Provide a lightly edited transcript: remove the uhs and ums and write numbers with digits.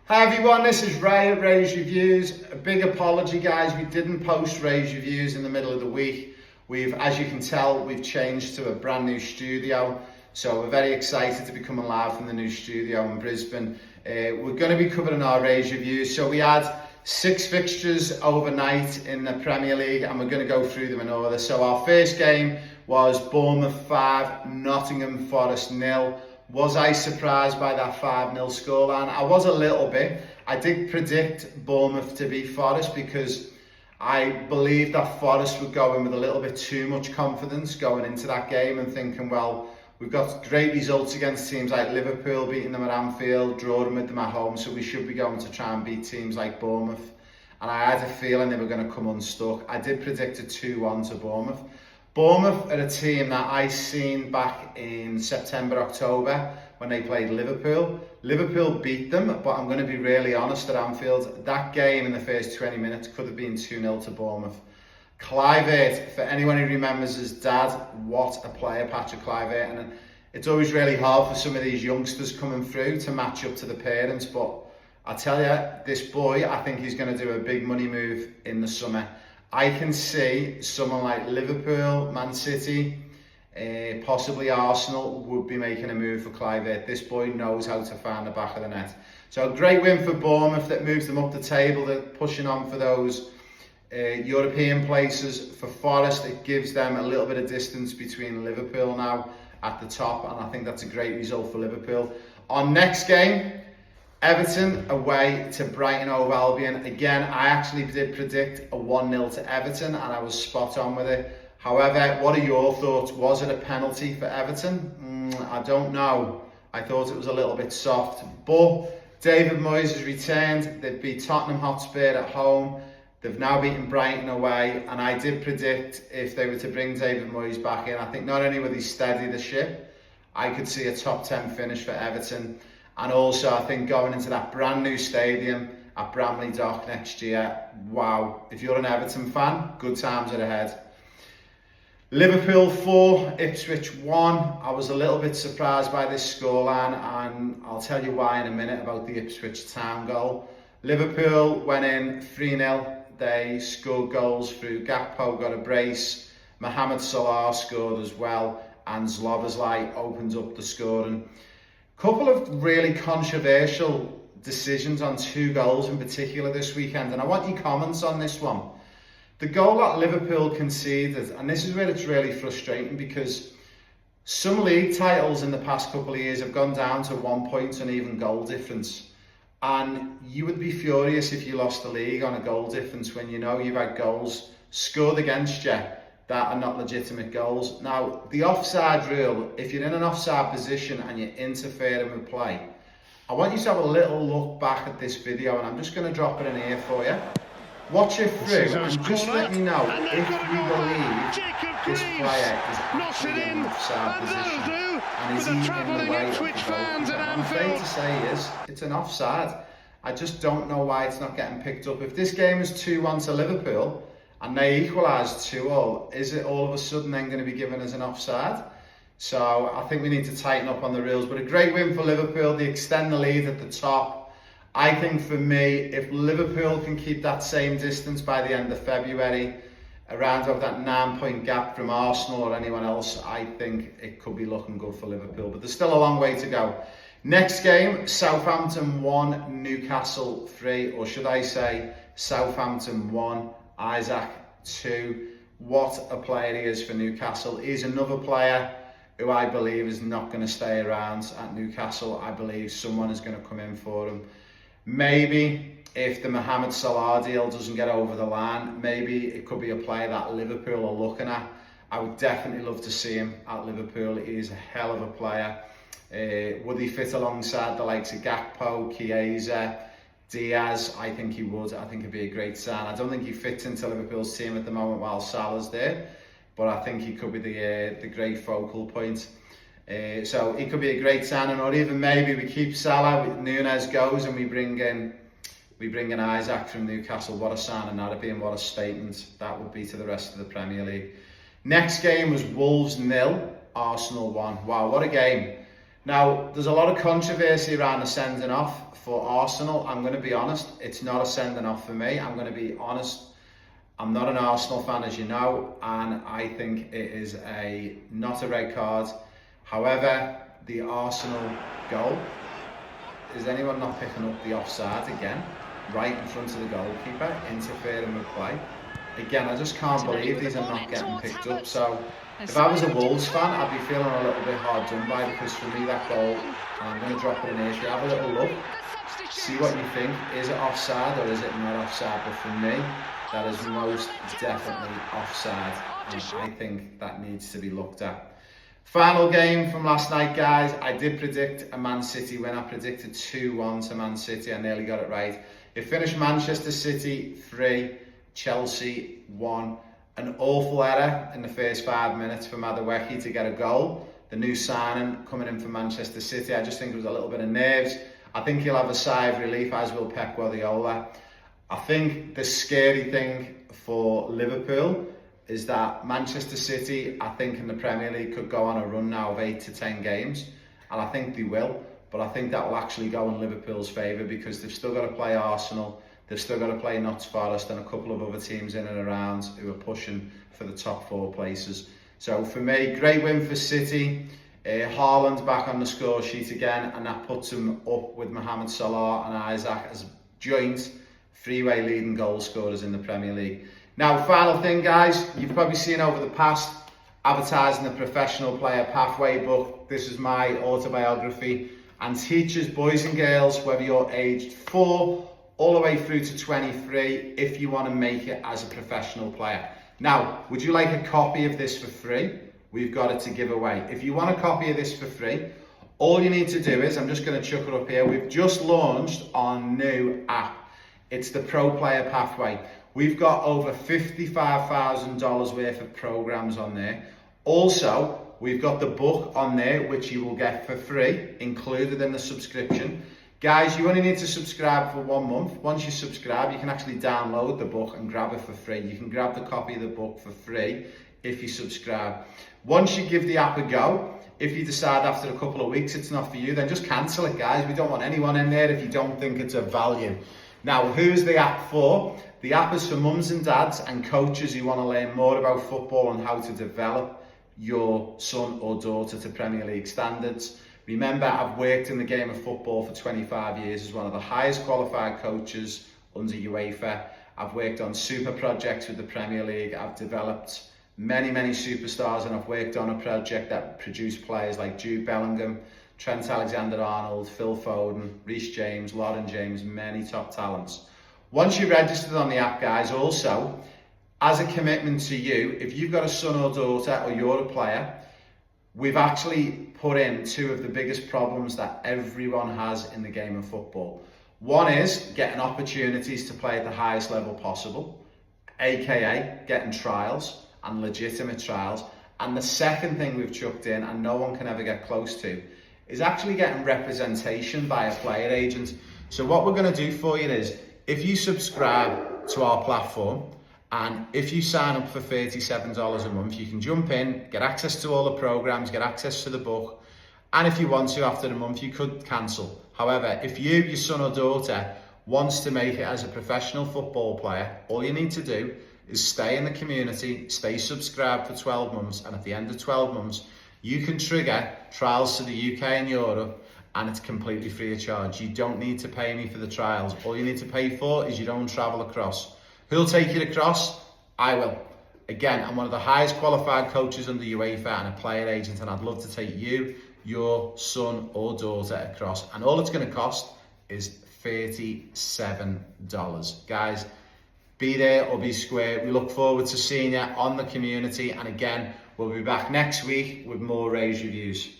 Hi everyone, this is Ray at Ray's Reviews. A big apology guys, we didn't post Ray's Reviews in the middle of the week. As you can tell, we've changed to a brand new studio. So we're very excited to be coming live from the new studio in Brisbane. We're going to be covering our Ray's Reviews. So we had 6 fixtures overnight in the Premier League and we're going to go through them in order. So our first game was Bournemouth 5, Nottingham Forest 0. Was I surprised by that 5-0 scoreline? I was a little bit. I did predict Bournemouth to beat Forest because I believed that Forest would go in with a little bit too much confidence going into that game and thinking, well, we've got great results against teams like Liverpool, beating them at Anfield, drawing with them at home, so we should be going to try and beat teams like Bournemouth. And I had a feeling they were going to come unstuck. I did predict a 2-1 to Bournemouth. Bournemouth are a team that I seen back in September, October when they played Liverpool. Liverpool beat them, but I'm going to be really honest at Anfield. That game in the first 20 minutes could have been 2-0 to Bournemouth. Kluivert, for anyone who remembers his dad, what a player Patrick Kluivert. And it's always really hard for some of these youngsters coming through to match up to the parents. But I tell you, this boy, I think he's going to do a big money move in the summer. I can see someone like Liverpool, Man City, possibly Arsenal would be making a move for Kluivert. This boy knows how to find the back of the net. So a great win for Bournemouth that moves them up the table. They're pushing on for those European places. For Forest, it gives them a little bit of distance between Liverpool now at the top, and I think that's a great result for Liverpool. Our next game, Everton away to Brighton Hove Albion. Again, I actually did predict a 1-0 to Everton and I was spot on with it. However, what are your thoughts? Was it a penalty for Everton? I don't know. I thought it was a little bit soft. But David Moyes has returned. They've beat Tottenham Hotspur at home. They've now beaten Brighton away. And I did predict if they were to bring David Moyes back in, I think not only would he steady the ship, I could see a top 10 finish for Everton. And also, I think going into that brand new stadium at Bramley Dock next year, wow, if you're an Everton fan, good times are ahead. Liverpool 4, Ipswich 1. I was a little bit surprised by this scoreline, and I'll tell you why in a minute about the Ipswich Town goal. Liverpool went in 3-0. They scored goals through Gakpo, got a brace. Mohamed Salah scored as well, and Szoboszlai opened up the scoring. Couple of really controversial decisions on 2 goals in particular this weekend, and I want your comments on this one. The goal that Liverpool conceded, and this is where it's really frustrating because some league titles in the past couple of years have gone down to 1 point and even goal difference. And you would be furious if you lost the league on a goal difference when you know you've had goals scored against you that are not legitimate goals. Now, the offside rule, if you're in an offside position and you're interfering with play, I want you to have a little look back at this video, and I'm just going to drop it in here for you. Watch it through and just let me know if you believe this player is actually in an offside position and is he in the way of the goalkeeper. I'm afraid to say he is. It's an offside. I just don't know why it's not getting picked up. If this game is 2-1 to Liverpool, and they equalised 2-2, is it all of a sudden then going to be given as an offside? So I think we need to tighten up on the rules. But a great win for Liverpool. They extend the lead at the top. I think for me, if Liverpool can keep that same distance by the end of February, around about that 9-point gap from Arsenal or anyone else, I think it could be looking good for Liverpool. But there's still a long way to go. Next game, Southampton 1, Newcastle 3, or should I say Southampton 1, Isaac 2. What a player he is for Newcastle. He's another player who I believe is not going to stay around at Newcastle. I believe someone is going to come in for him. Maybe if the Mohamed Salah deal doesn't get over the line, maybe it could be a player that Liverpool are looking at. I would definitely love to see him at Liverpool. He is a hell of a player. Would he fit alongside the likes of Gakpo, Chiesa, Diaz? I think he would. I think he'd be a great sign. I don't think he fits into Liverpool's team at the moment while Salah's there, but I think he could be the great focal point. So he could be a great signing, or even maybe we keep Salah, Nunes goes, and we bring in Isaac from Newcastle. What a signing that'd be, and what a statement that would be to the rest of the Premier League. Next game was Wolves 0, Arsenal 1. Wow, what a game. Now, there's a lot of controversy around the sending off for Arsenal. I'm going to be honest, it's not a sending off for me. I'm going to be honest, I'm not an Arsenal fan, as you know, and I think it is not a red card. However, the Arsenal goal, is anyone not picking up the offside again? Right in front of the goalkeeper, interfering with play. Again, I just can't believe these are not getting picked up. So if I was a Wolves fan, I'd be feeling a little bit hard done by, because for me that goal, and I'm going to drop it in here, if you have a little look, see what you think. Is it offside or is it not offside? But for me, that is most definitely offside, and I think that needs to be looked at. Final game from last night, guys. I did predict a Man City win. I predicted 2-1 to Man City. I nearly got it right. It finished Manchester City 3, Chelsea 1. An awful error in the first 5 minutes for Madueke to get a goal. The new signing coming in for Manchester City. I just think it was a little bit of nerves. I think he'll have a sigh of relief, as will Pep Guardiola. I think the scary thing for Liverpool is that Manchester City, I think in the Premier League, could go on a run now of 8 to 10 games. And I think they will. But I think that will actually go in Liverpool's favour, because they've still got to play Arsenal. They've still got to play Notts Forest and a couple of other teams in and around who are pushing for the top 4 places. So for me, great win for City. Haaland back on the score sheet again, and that puts him up with Mohamed Salah and Isaac as joint three-way leading goal scorers in the Premier League. Now, final thing, guys, you've probably seen over the past advertising the Professional Player Pathway book. This is my autobiography and teaches boys and girls, whether you're aged 4 all the way through to 23, if you want to make it as a professional player. Now, would you like a copy of this for free? We've got it to give away. If you want a copy of this for free, all you need to do is, I'm just going to chuck it up here, we've just launched our new app. It's the Pro Player Pathway. We've got over $55,000 worth of programs on there. Also, we've got the book on there, which you will get for free, included in the subscription. Guys, you only need to subscribe for 1 month. Once you subscribe, you can actually download the book and grab it for free. You can grab the copy of the book for free if you subscribe. Once you give the app a go, if you decide after a couple of weeks it's not for you, then just cancel it, guys. We don't want anyone in there if you don't think it's of value. Now, who's the app for? The app is for mums and dads and coaches who want to learn more about football and how to develop your son or daughter to Premier League standards. Remember, I've worked in the game of football for 25 years as one of the highest qualified coaches under UEFA. I've worked on super projects with the Premier League. I've developed many superstars, and I've worked on a project that produced players like Jude Bellingham, Trent Alexander-Arnold, Phil Foden, Reece James, Lauren James, many top talents. Once you're registered on the app, guys, also, as a commitment to you, if you've got a son or daughter or you're a player, we've actually put in 2 of the biggest problems that everyone has in the game of football. One is getting opportunities to play at the highest level possible, aka getting trials and legitimate trials. And the second thing we've chucked in, and no one can ever get close to, is actually getting representation by a player agent. So what we're going to do for you is, if you subscribe to our platform, and if you sign up for $37 a month, you can jump in, get access to all the programs, get access to the book. And if you want to, after the month, you could cancel. However, if you, your son or daughter, wants to make it as a professional football player, all you need to do is stay in the community, stay subscribed for 12 months. And at the end of 12 months, you can trigger trials to the UK and Europe, and it's completely free of charge. You don't need to pay me for the trials. All you need to pay for is your own travel across. Who'll take you across? I will. Again, I'm one of the highest qualified coaches under UEFA and a player agent, and I'd love to take you, your son or daughter across. And all it's going to cost is $37. Guys, be there or be square. We look forward to seeing you on the community. And again, we'll be back next week with more Raise reviews.